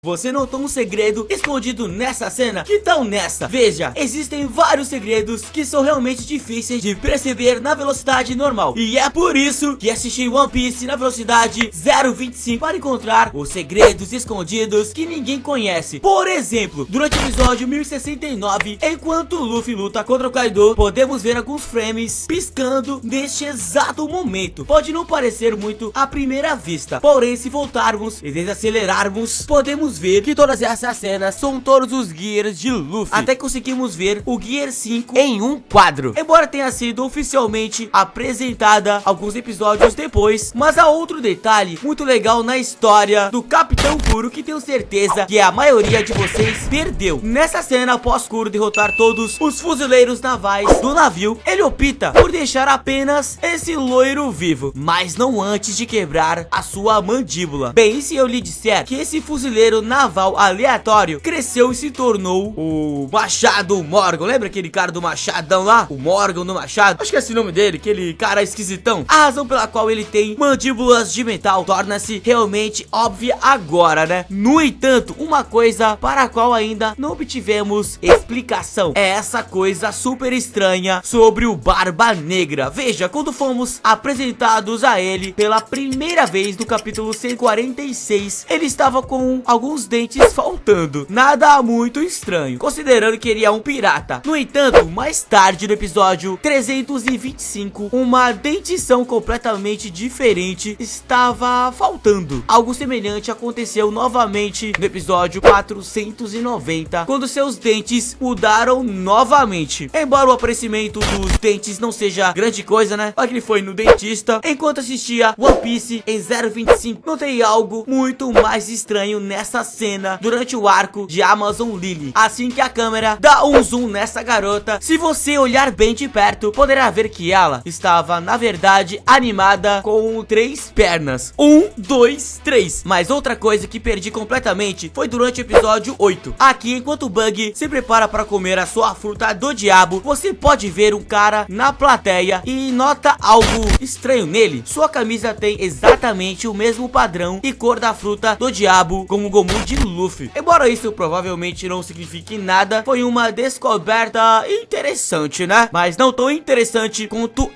Você notou um segredo escondido nessa cena? Que tal nessa? Veja, existem vários segredos que são realmente difíceis de perceber na velocidade normal. E é por isso que assisti One Piece na velocidade 0.25 para encontrar os segredos escondidos que ninguém conhece. Por exemplo, durante o episódio 1069, enquanto o Luffy luta contra o Kaido, podemos ver alguns frames piscando neste exato momento. Pode não parecer muito à primeira vista, porém se voltarmos e desacelerarmos, podemos ver que todas essas cenas são todos os Gears de Luffy. Até conseguimos ver o Gear 5 em um quadro, embora tenha sido oficialmente apresentada alguns episódios depois. Mas há outro detalhe muito legal na história do Capitão Kuro que tenho certeza que a maioria de vocês perdeu. Nessa cena, após Kuro derrotar todos os fuzileiros navais do navio, ele opta por deixar apenas esse loiro vivo, mas não antes de quebrar a sua mandíbula. Bem, e se eu lhe disser que esse fuzileiro naval aleatório cresceu e se tornou o Machado Morgan? Lembra aquele cara do machadão lá? O Morgan do machado? Acho que é esse o nome dele, aquele cara esquisitão. A razão pela qual ele tem mandíbulas de metal torna-se realmente óbvia agora, né? No entanto, uma coisa para a qual ainda não obtivemos explicação é essa coisa super estranha sobre o Barba Negra. Veja, quando fomos apresentados a ele pela primeira vez no capítulo 146, ele estava com alguns dentes faltando. Nada muito estranho, considerando que ele é um pirata. No entanto, mais tarde no episódio 325, uma dentição completamente diferente estava faltando. Algo semelhante aconteceu novamente no episódio 490, quando seus dentes mudaram novamente. Embora o aparecimento dos dentes não seja grande coisa, né? Olha que ele foi no dentista enquanto assistia One Piece em 0.25. Notei algo muito mais estranho nessa cena durante o arco de Amazon Lily. Assim que a câmera dá um zoom nessa garota, se você olhar bem de perto, poderá ver que ela estava, na verdade, animada com 3 pernas. 1, 2, 3. Mas outra coisa que perdi completamente foi durante o episódio 8. Aqui, enquanto o Bug se prepara para comer a sua fruta do diabo, você pode ver um cara na plateia e nota algo estranho nele. Sua camisa tem exatamente o mesmo padrão e cor da fruta do diabo como o Gomu de Luffy. Embora isso provavelmente não signifique nada, foi uma descoberta interessante, né? Mas não tão interessante quanto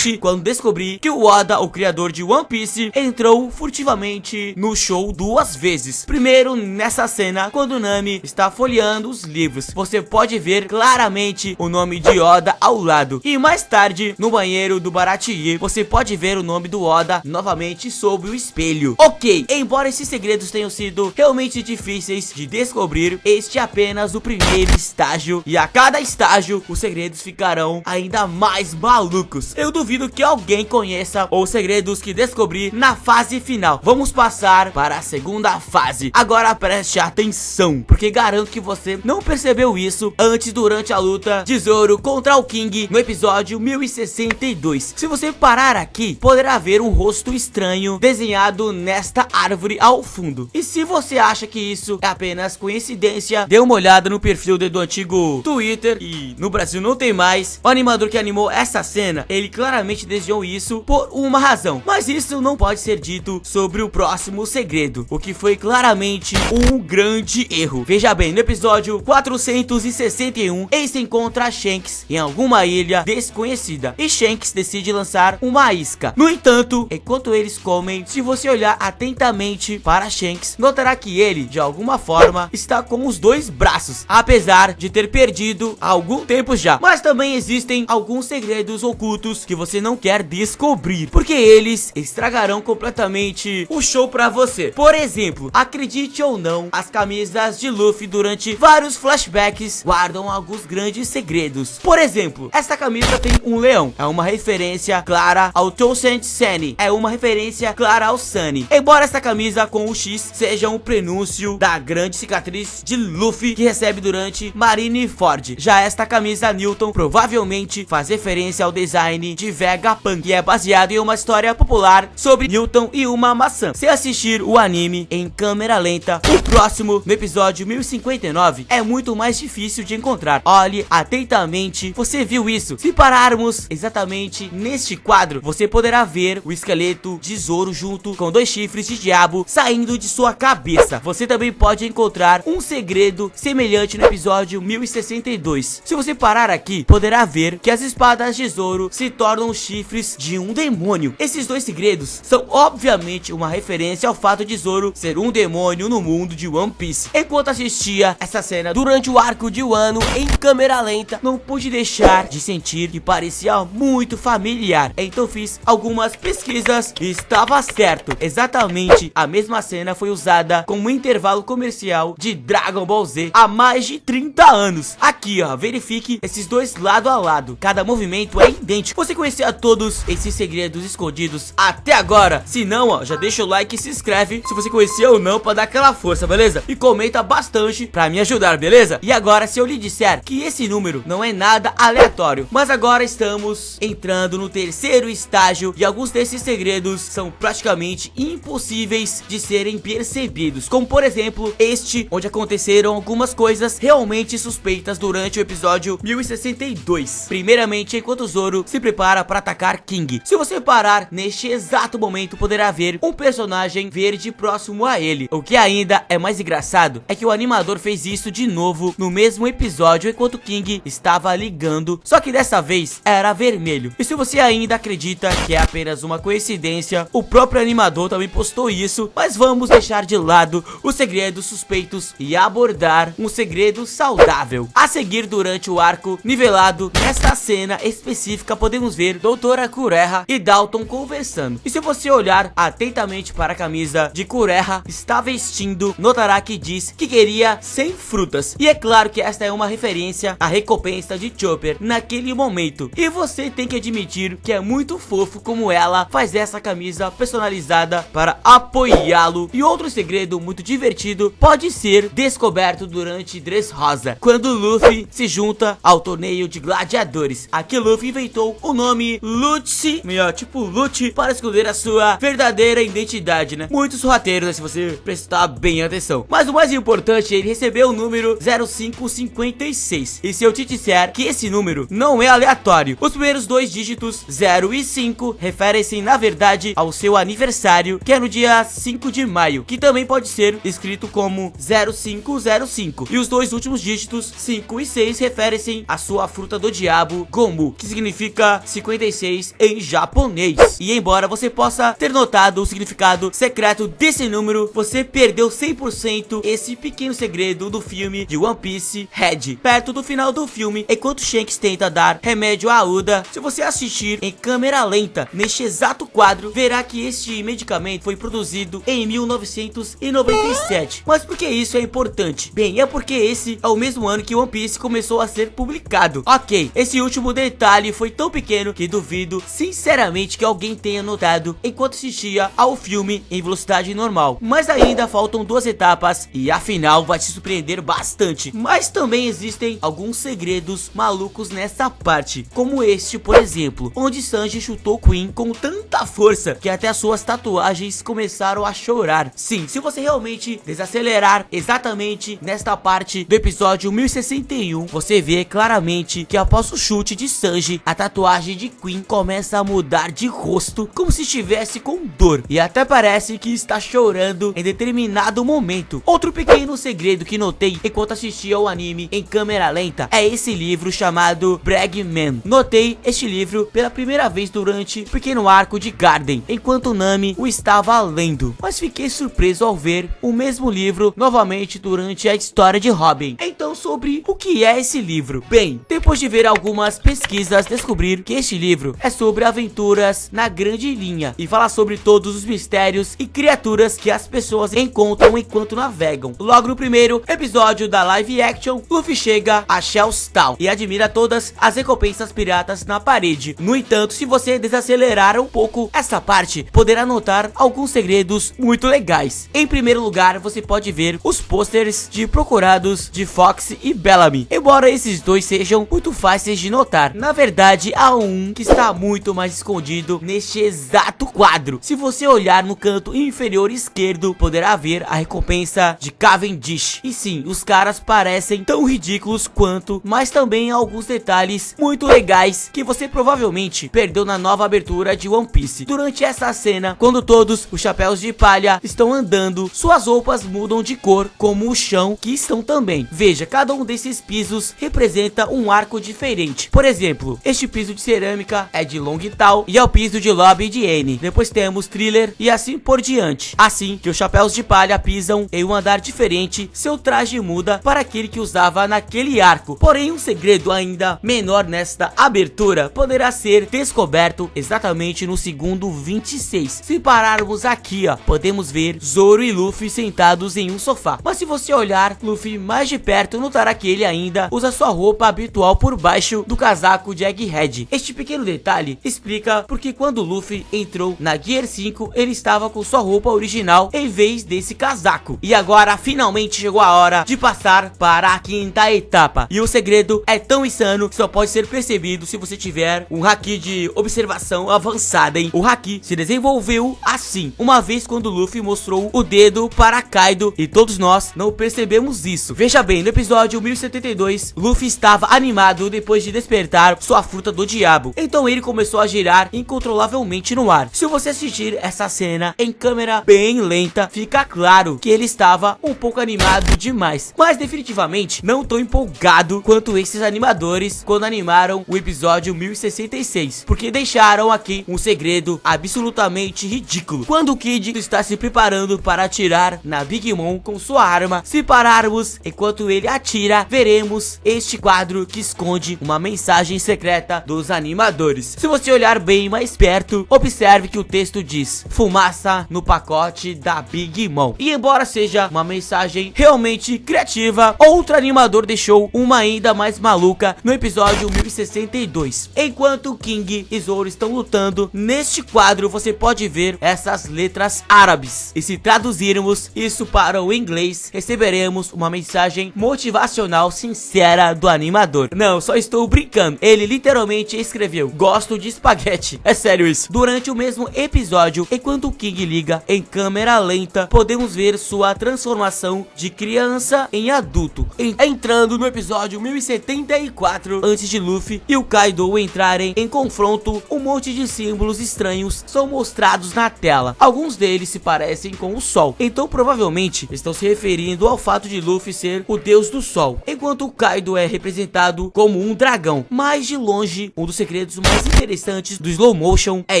quando descobri que o Oda, o criador de One Piece, entrou furtivamente no show 2 vezes. Primeiro, nessa cena, quando Nami está folheando os livros, você pode ver claramente o nome de Oda ao lado. E mais tarde, no banheiro do Baratie, você pode ver o nome do Oda novamente sobre o espelho. Ok, embora esses segredos tenham sido realmente difíceis de descobrir, este é apenas o primeiro estágio, e a cada estágio os segredos ficarão ainda mais malucos. Eu duvido que alguém conheça os segredos que descobri na fase final. Vamos passar para a segunda fase. Agora preste atenção, porque garanto que você não percebeu isso antes durante a luta de Zoro contra o King no episódio 1062. Se você parar aqui, poderá ver um rosto estranho desenhado nesta árvore ao fundo. E se você acha que isso é apenas coincidência, dê uma olhada no perfil do antigo Twitter, e no Brasil não tem mais. O animador que animou essa cena, ele claramente desenhou isso por uma razão, mas isso não pode ser dito sobre o próximo segredo, o que foi claramente um grande erro. Veja bem, no episódio 461, Ace encontra Shanks em alguma ilha desconhecida e Shanks decide lançar uma isca. No entanto, enquanto eles comem, se você olhar atentamente para Shanks, notará que ele, de alguma forma, está com os 2 braços, apesar de ter perdido há algum tempo já. Mas também existem alguns segredos ocultos que você não quer descobrir, porque eles estragarão completamente o show pra você. Por exemplo, acredite ou não, as camisas de Luffy durante vários flashbacks guardam alguns grandes segredos. Por exemplo, essa camisa tem um leão, é uma referência clara ao Toussaint Sunny, é uma referência clara ao Sunny. Embora essa camisa com o X seja um prenúncio da grande cicatriz de Luffy que recebe durante Marineford, já esta camisa Newton provavelmente faz referência ao design de Vegapunk, que é baseado em uma história popular sobre Newton e uma maçã. Se assistir o anime em câmera lenta, o próximo, no episódio 1059, é muito mais difícil de encontrar. Olhe atentamente, você viu isso? Se pararmos exatamente neste quadro, você poderá ver o esqueleto de Zoro junto com 2 chifres de diabo saindo de sua cabeça. nessa, você também pode encontrar um segredo semelhante no episódio 1062. Se você parar aqui, poderá ver que as espadas de Zoro se tornam chifres de um demônio. Esses dois segredos são obviamente uma referência ao fato de Zoro ser um demônio no mundo de One Piece. Enquanto assistia essa cena durante o arco de Wano em câmera lenta, não pude deixar de sentir que parecia muito familiar. Então fiz algumas pesquisas e estava certo. Exatamente a mesma cena foi usada como intervalo comercial de Dragon Ball Z há mais de 30 anos. Aqui ó, verifique esses dois lado a lado. Cada movimento é idêntico. Você conhecia todos esses segredos escondidos até agora? Se não, ó, já deixa o like e se inscreve se você conheceu ou não, pra dar aquela força, beleza? E comenta bastante pra me ajudar, beleza? E agora, se eu lhe disser que esse número não é nada aleatório, mas agora estamos entrando no terceiro estágio e alguns desses segredos são praticamente impossíveis de serem percebidos, como por exemplo este, onde aconteceram algumas coisas realmente suspeitas durante o episódio 1062. Primeiramente, enquanto Zoro se prepara para atacar King, se você parar neste exato momento, poderá ver um personagem verde próximo a ele. O que ainda é mais engraçado é que o animador fez isso de novo no mesmo episódio enquanto King estava ligando, só que dessa vez era vermelho. E se você ainda acredita que é apenas uma coincidência, o próprio animador também postou isso. Mas vamos deixar de lado os segredos suspeitos e abordar um segredo saudável. A seguir, durante o arco nivelado, nesta cena específica podemos ver Doutora Kureha e Dalton conversando. E se você olhar atentamente para a camisa de Kureha está vestindo, notará que diz que queria 100 frutas. E é claro que esta é uma referência à recompensa de Chopper naquele momento. E você tem que admitir que é muito fofo como ela faz essa camisa personalizada para apoiá-lo. E outro segredo muito divertido pode ser descoberto durante Dressrosa, quando Luffy se junta ao torneio de gladiadores. Aqui Luffy inventou o nome Lucci, tipo Lute, para esconder a sua verdadeira identidade, né? Muito sorrateiro, né, se você prestar bem atenção. Mas o mais importante, ele recebeu o número 0556. E se eu te disser que esse número não é aleatório, os primeiros dois dígitos 0 e 5 referem-se na verdade ao seu aniversário, que é no dia 5 de maio, que também pode ser escrito como 0505. E os dois últimos dígitos 5 e 6 referem-se à sua fruta do diabo, Gomu, que significa 56 em japonês. E embora você possa ter notado o significado secreto desse número, você perdeu 100% esse pequeno segredo do filme de One Piece Red. Perto do final do filme, enquanto Shanks tenta dar remédio a Uda, se você assistir em câmera lenta neste exato quadro, verá que este medicamento foi produzido em 1997. Mas por que isso é importante? Bem, é porque esse é o mesmo ano que One Piece começou a ser publicado. Ok, esse último detalhe foi tão pequeno que duvido sinceramente que alguém tenha notado enquanto assistia ao filme em velocidade normal. Mas ainda faltam duas etapas e afinal vai te surpreender bastante. Mas também existem alguns segredos malucos nessa parte, como este por exemplo, onde Sanji chutou Queen com tanta força que até as suas tatuagens começaram a chorar. Sim, se você realmente desacelerar exatamente nesta parte do episódio 1061, você vê claramente que após o chute de Sanji, a tatuagem de Queen começa a mudar de rosto, como se estivesse com dor, e até parece que está chorando em determinado momento. Outro pequeno segredo que notei enquanto assistia ao anime em câmera lenta é esse livro chamado Bragman. Notei este livro pela primeira vez durante o pequeno arco de Garden, enquanto Nami o estava lendo, mas fiquei surpreso ao ver o mesmo livro novamente durante a história de Robin. Então, sobre o que é esse livro? Bem, depois de ver algumas pesquisas, descobrir que este livro é sobre aventuras na grande linha e fala sobre todos os mistérios e criaturas que as pessoas encontram enquanto navegam. Logo no primeiro episódio da live action, Luffy chega a Shell's Town e admira todas as recompensas piratas na parede. No entanto, se você desacelerar um pouco essa parte, poderá notar alguns segredos muito legais. Em primeiro lugar, você pode ver os pôsteres de procurados de Fox e Bellamy. Embora esses dois sejam muito fáceis de notar, na verdade há um que está muito mais escondido neste exato quadro. Se você olhar no canto inferior esquerdo, poderá ver a recompensa de Cavendish. E sim, os caras parecem tão ridículos quanto, mas também há alguns detalhes muito legais que você provavelmente perdeu na nova abertura de One Piece. Durante essa cena, quando todos os chapéus de palha estão andando suas roupas mudam de cor, como o chão que estão também. Veja, cada um desses pisos representa um arco diferente. Por exemplo, este piso de cerâmica é de Long Tall e é o piso de Lobby de N. Depois temos Thriller e assim por diante. Assim que os chapéus de palha pisam em um andar diferente, seu traje muda para aquele que usava naquele arco. Porém, um segredo ainda menor nesta abertura poderá ser descoberto exatamente no segundo 26. Se pararmos aqui, ó, podemos ver Zoro e Luffy sentados em um sofá. Mas se você olhar Luffy mais de perto, notará que ele ainda usa sua roupa habitual por baixo do casaco de Egghead. Este pequeno detalhe explica porque quando Luffy entrou na Gear 5, ele estava com sua roupa original em vez desse casaco. E agora finalmente chegou a hora de passar para a quinta etapa. E o segredo é tão insano que só pode ser percebido se você tiver um haki de observação avançada, hein? O haki se desenvolveu assim, uma vez quando Luffy mostrou o dedo para Kaido e todos nós não percebemos isso. Veja bem, no episódio 1072, Luffy estava animado depois de despertar sua fruta do diabo. Então ele começou a girar incontrolavelmente no ar. Se você assistir essa cena em câmera bem lenta, fica claro que ele estava um pouco animado demais. Mas definitivamente não tão empolgado quanto esses animadores quando animaram o episódio 1066, porque deixaram aqui um segredo absolutamente ridículo. Quando o Kid está se preparando para atirar na Big Mom com sua arma, se pararmos enquanto ele atira, veremos este quadro que esconde uma mensagem secreta dos animadores. Se você olhar bem mais perto, observe que o texto diz: fumaça no pacote da Big Mom. E embora seja uma mensagem realmente criativa, outro animador deixou uma ainda mais maluca no episódio 1062. Enquanto King e Zoro estão lutando, neste quadro você pode ver essas letras árabes. E se traduzirmos isso para o inglês, receberemos uma mensagem motivacional sincera do animador. Não, só estou brincando. Ele literalmente escreveu: gosto de espaguete. É sério isso. Durante o mesmo episódio, enquanto o King liga em câmera lenta, podemos ver sua transformação de criança em adulto. Entrando no episódio 1074, antes de Luffy e o Kaido entrarem em confronto, um monte de símbolos estranhos são mostrados na tela. Alguns deles se parecem com o sol, então provavelmente estão se referindo ao fato de Luffy ser o deus do sol, enquanto o Kaido é representado como um dragão. Mais de longe, um dos segredos mais interessantes do slow motion é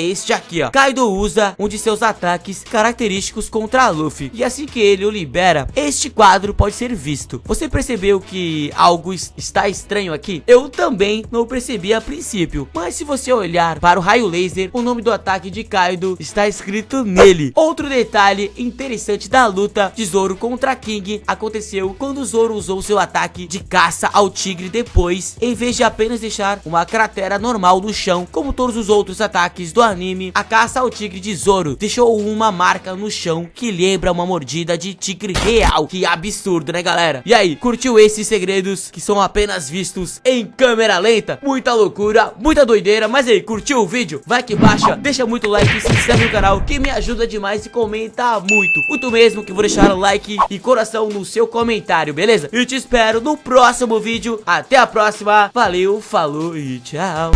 este aqui, ó. Kaido usa um de seus ataques característicos contra Luffy, e assim que ele o libera, este quadro pode ser visto. Você percebeu que algo está estranho aqui? Eu também não percebi a princípio, mas se você olhar para o raio laser, o nome do ataque de Kaido está escrito nele. Outro detalhe interessante da luta de Zoro contra King aconteceu quando Zoro usou seu ataque de caça ao tigre depois, em vez de apenas deixar uma cratera normal no chão, como todos os outros ataques do anime. A caça ao tigre de Zoro deixou uma marca no chão que lembra uma mordida de tigre real. Que absurdo, né, galera? E aí, curtiu esses segredos que são apenas vistos em câmera lenta? Muita loucura, muita doideira. Mas aí, curtiu o vídeo? Vai aqui embaixo, deixa muito like, se inscreve no canal que me ajuda demais e comenta muito mesmo, que vou deixar o like e coração no seu comentário, beleza? E te espero no próximo vídeo. Até a próxima, valeu, falou e tchau.